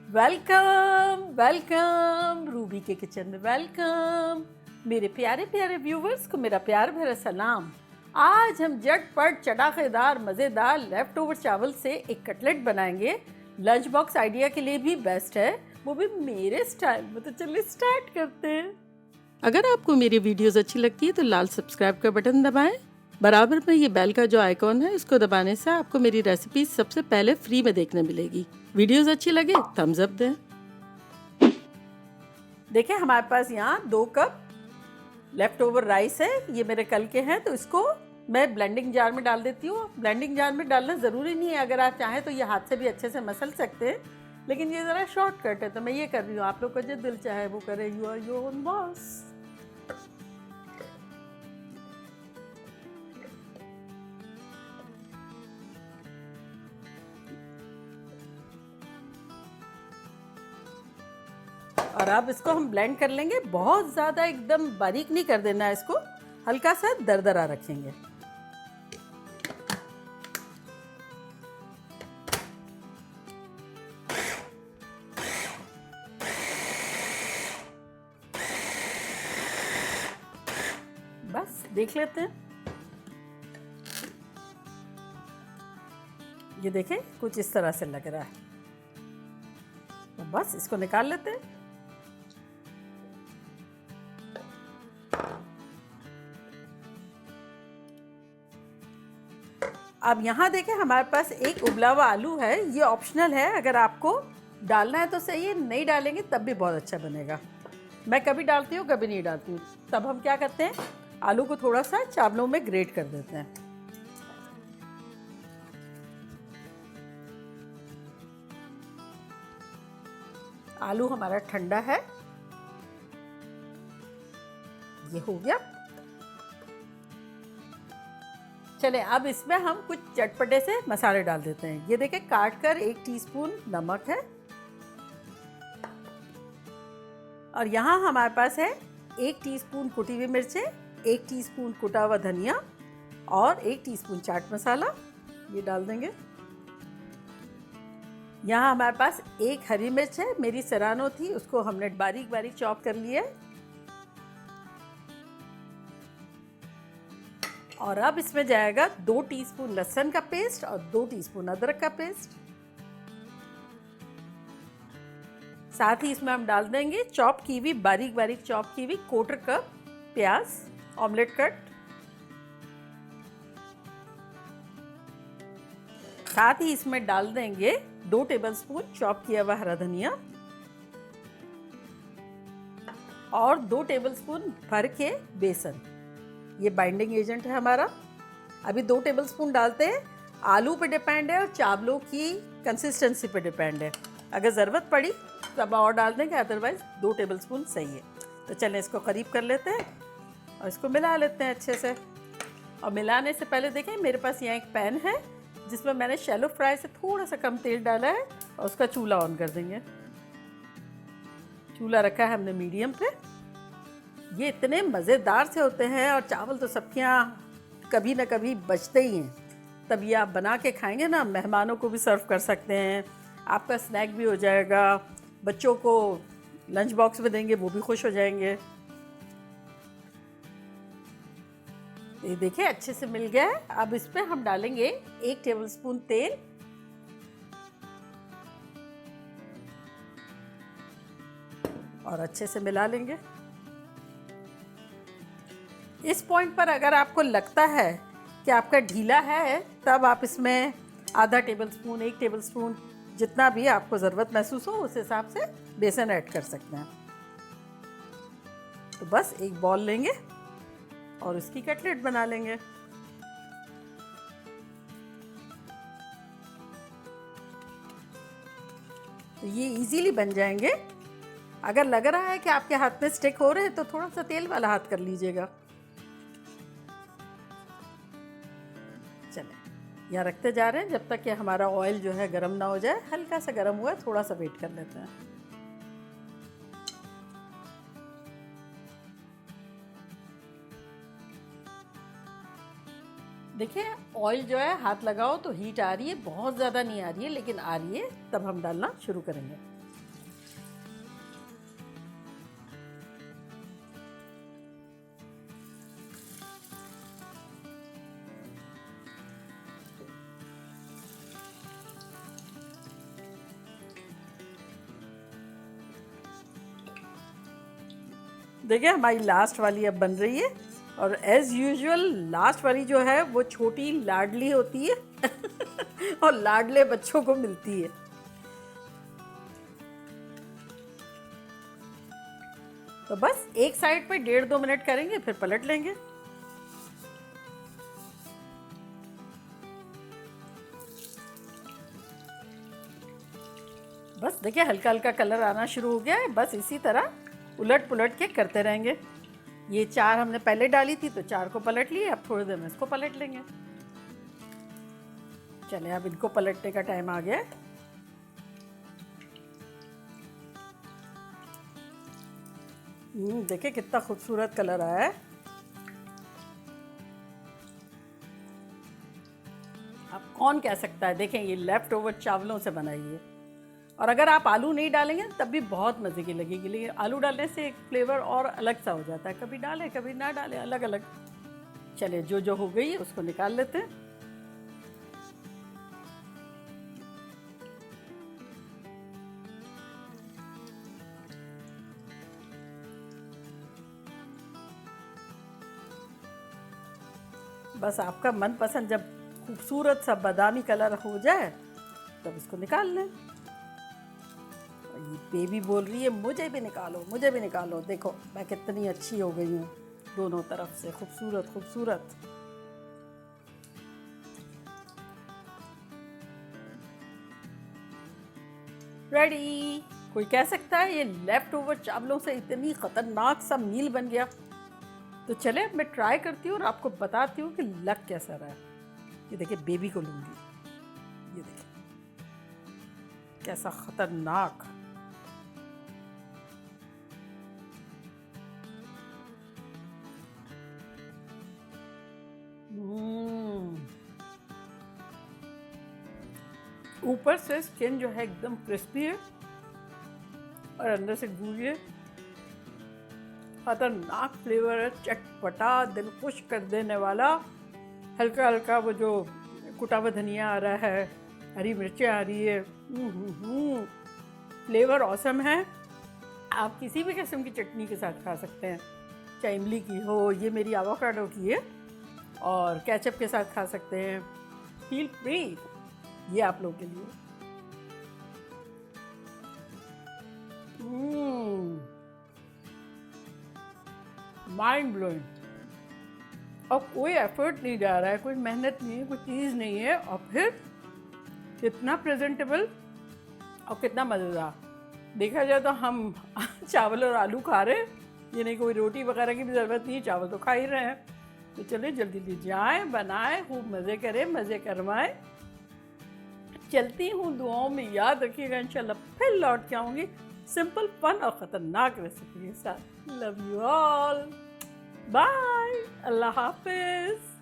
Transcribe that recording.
Welcome welcome Ruby के kitchen में welcome. मेरे प्यारे प्यारे व्यूवर्स को मेरा प्यार भरा सलाम। आज हम झटपट चटाकेदार मज़ेदार लेफ्ट ओवर चावल से एक कटलेट बनाएंगे। लंच बॉक्स आइडिया के लिए भी बेस्ट है, वो भी मेरे स्टाइल में। तो चलिए स्टार्ट करते हैं। अगर आपको मेरी वीडियोस अच्छी लगती है तो लाल सब्सक्राइब का बटन दबाएं। बराबर में ये बेल का जो आइकॉन है इसको दबाने से आपको मेरी रेसिपी सबसे पहले फ्री में देखने मिलेगी। वीडियोस अच्छी लगे थम्स अप दें। देखिए हमारे पास यहाँ 2 कप लेफ्ट ओवर राइस है। ये मेरे कल के हैं, तो इसको मैं ब्लेंडिंग जार में डाल देती हूँ। ब्लेंडिंग जार में डालना ज़रूरी नहीं है, अगर आप चाहें तो ये हाथ से भी अच्छे से मसल सकते हैं, लेकिन ये ज़रा शॉर्टकट है तो मैं ये कर रही हूँ। आप लोग को जो दिल चाहे वो करें, you are your own boss. और अब इसको हम ब्लेंड कर लेंगे। बहुत ज़्यादा एकदम बारीक नहीं कर देना है इसको, हल्का सा दरदरा रखेंगे। बस देख लेते हैं। ये देखें कुछ इस तरह से लग रहा है, तो बस इसको निकाल लेते हैं। अब यहाँ देखें हमारे पास एक उबला हुआ आलू है। ये ऑप्शनल है, अगर आपको डालना है तो सही है, नहीं डालेंगे तब भी बहुत अच्छा बनेगा। मैं कभी डालती हूँ कभी नहीं डालती हूँ। तब हम क्या करते हैं, आलू को थोड़ा सा चावलों में ग्रेट कर देते हैं। आलू हमारा ठंडा है, ये हो गया। चले अब इसमें हम कुछ चटपटे से मसाले डाल देते हैं। ये देखें काट कर 1 टीस्पून नमक है, और यहाँ हमारे पास है 1 टीस्पून कुटी हुई मिर्चें, 1 टीस्पून कुटा हुआ धनिया और 1 टीस्पून चाट मसाला, ये डाल देंगे। यहाँ हमारे पास 1 हरी मिर्च है, मेरी सरानो थी, उसको हमने बारीक बारीक चॉप कर लिया है। और अब इसमें जाएगा 2 टीस्पून लहसुन का पेस्ट और 2 टीस्पून अदरक का पेस्ट। साथ ही इसमें हम डाल देंगे चॉप की हुई बारीक बारीक चॉप की हुई 1/4 कप प्याज ऑमलेट कट। साथ ही इसमें डाल देंगे 2 टेबलस्पून चॉप किया हुआ हरा धनिया और 2 टेबलस्पून भर के बेसन। ये बाइंडिंग एजेंट है हमारा। अभी 2 टेबलस्पून डालते हैं, आलू पे डिपेंड है और चावलों की कंसिस्टेंसी पे डिपेंड है। अगर ज़रूरत पड़ी तब और डाल देंगे, अदरवाइज 2 टेबलस्पून सही है। तो चलें इसको करीब कर लेते हैं और इसको मिला लेते हैं अच्छे से। और मिलाने से पहले देखें मेरे पास यहाँ एक पैन है जिसमें मैंने शैलो फ्राई से थोड़ा सा कम तेल डाला है, और उसका चूल्हा ऑन कर देंगे। चूल्हा रखा है हमने मीडियम पे। ये इतने मज़ेदार से होते हैं, और चावल तो सबके यहाँ कभी ना कभी बचते ही हैं। तब ये आप बना के खाएंगे ना, मेहमानों को भी सर्व कर सकते हैं, आपका स्नैक भी हो जाएगा, बच्चों को लंच बॉक्स में देंगे वो भी खुश हो जाएंगे। ये देखिए अच्छे से मिल गया है। अब इस पे हम डालेंगे 1 टेबलस्पून तेल और अच्छे से मिला लेंगे। इस पॉइंट पर अगर आपको लगता है कि आपका ढीला है, तब आप इसमें आधा टेबलस्पून 1 टेबलस्पून जितना भी आपको ज़रूरत महसूस हो उस हिसाब से बेसन ऐड कर सकते हैं। तो बस एक बॉल लेंगे और इसकी कटलेट बना लेंगे। तो ये इजीली बन जाएंगे। अगर लग रहा है कि आपके हाथ में स्टिक हो रहे हैं तो थोड़ा सा तेल वाला हाथ कर लीजिएगा। चलें यहाँ रखते जा रहे हैं जब तक कि हमारा ऑयल जो है गर्म ना हो जाए। हल्का सा गर्म हुआ है, थोड़ा सा वेट कर लेते हैं। देखिए ऑयल जो है हाथ लगाओ तो हीट आ रही है, बहुत ज़्यादा नहीं आ रही है लेकिन आ रही है। तब हम डालना शुरू करेंगे। देखिए हमारी लास्ट वाली अब बन रही है, और एज यूजुअल लास्ट वाली जो है वो छोटी लाडली होती है और लाडले बच्चों को मिलती है। तो बस एक साइड पे 1.5-2 मिनट करेंगे, फिर पलट लेंगे। बस देखिए हल्का हल्का कलर आना शुरू हो गया है। बस इसी तरह उलट पुलट के करते रहेंगे। ये 4 हमने पहले डाली थी तो 4 को पलट लिए, अब थोड़ी देर में इसको पलट लेंगे। चले अब इनको पलटने का टाइम आ गया है। देखिए कितना खूबसूरत कलर आया है। अब कौन कह सकता है, देखें ये लेफ्ट ओवर चावलों से बनाई है। और अगर आप आलू नहीं डालेंगे तब भी बहुत मज़े की लगेगी, लेकिन आलू डालने से एक फ्लेवर और अलग सा हो जाता है। कभी डालें कभी ना डालें, अलग अलग। चलिए जो जो हो गई है उसको निकाल लेते हैं। बस आपका मनपसंद जब खूबसूरत सा बादामी कलर हो जाए तब इसको निकाल लें। ये बेबी बोल रही है मुझे भी निकालो, मुझे भी निकालो। देखो मैं कितनी अच्छी हो गई हूँ, दोनों तरफ से खूबसूरत खूबसूरत। रेडी। कोई कह सकता है ये लेफ्ट ओवर चावलों से इतनी खतरनाक सा मील बन गया। तो चले अब मैं ट्राई करती हूँ और आपको बताती हूँ कि लग कैसा रहा है। ये देखिए बेबी को लूँगी, ये देखिए कैसा खतरनाक। ऊपर से स्किन जो है एकदम क्रिस्पी है और अंदर से गूंजी है। खतरनाक फ्लेवर है, चटपटा, दिल खुश कर देने वाला। हल्का हल्का वो जो कुटा हुआ धनिया आ रहा है, हरी मिर्चें आ रही है। फ्लेवर ऑसम है। आप किसी भी किस्म की चटनी के साथ खा सकते हैं, चाहे इमली की हो, ये मेरी एवोकाडो की है, और केचप के साथ खा सकते हैं। फील फ्री, ये आप लोगों के लिए। Mind blowing. और कोई एफर्ट नहीं जा रहा है, कोई मेहनत नहीं है, कोई चीज़ नहीं है, और फिर कितना प्रेजेंटेबल और कितना मज़ेदार। देखा जाए तो हम चावल और आलू खा रहे हैं, ये नहीं कोई रोटी वगैरह की भी ज़रूरत नहीं है, चावल तो खा ही रहे हैं। तो चलिए जल्दी जल्दी जाएं, बनाएं, खूब मज़े करें, मज़े करवाएं। चलती हूँ, दुआओं में याद रखिएगा। इंशाल्लाह फिर लौट के आऊँगी सिंपल, फन और ख़तरनाक रेसिपी के साथ। लव यू ऑल, बाय, अल्लाह हाफिज़।